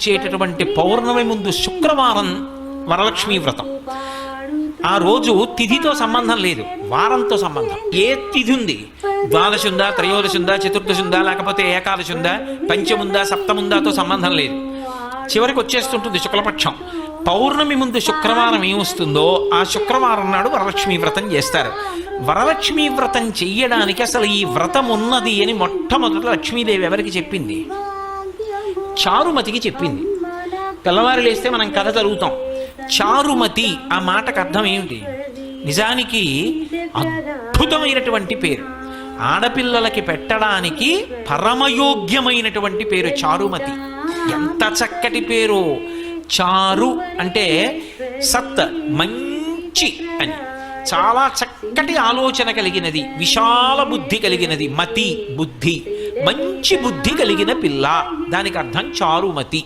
వచ్చేటటువంటి పౌర్ణమి ముందు శుక్రవారం వరలక్ష్మీ వ్రతం. ఆ రోజు తిథితో సంబంధం లేదు, వారంతో సంబంధం. ఏ తిథి ఉంది, ద్వాదశి ఉందా, త్రయోదశి ఉందా, చతుర్దశి ఉందా, లేకపోతే ఏకాదశి ఉందా, పంచముందా, సప్తముందాతో సంబంధం లేదు. చివరికి వచ్చేస్తుంటుంది శుక్లపక్షం. పౌర్ణమి ముందు శుక్రవారం ఏమొస్తుందో ఆ శుక్రవారం నాడు వరలక్ష్మీ వ్రతం చేస్తారు. వరలక్ష్మీ వ్రతం చెయ్యడానికి అసలు ఈ వ్రతం ఉన్నది అని మొట్టమొదట లక్ష్మీదేవి ఎవరికి చెప్పింది? చారుమతికి చెప్పింది. తెల్లవారు లేస్తే మనం కథ చదువుతాం. చారుమతి ఆ మాటకు అర్థం ఏమిటి? నిజానికి అద్భుతమైనటువంటి పేరు, ఆడపిల్లలకి పెట్టడానికి పరమయోగ్యమైనటువంటి పేరు చారుమతి. ఎంత చక్కటి పేరు! చారు అంటే సత్, మంచి అని, చాలా చక్కటి ఆలోచన కలిగినది, విశాల బుద్ధి కలిగినది. మతి బుద్ధి, మంచి బుద్ధి కలిగిన పిల్ల, దానికి అర్థం చారుమతి.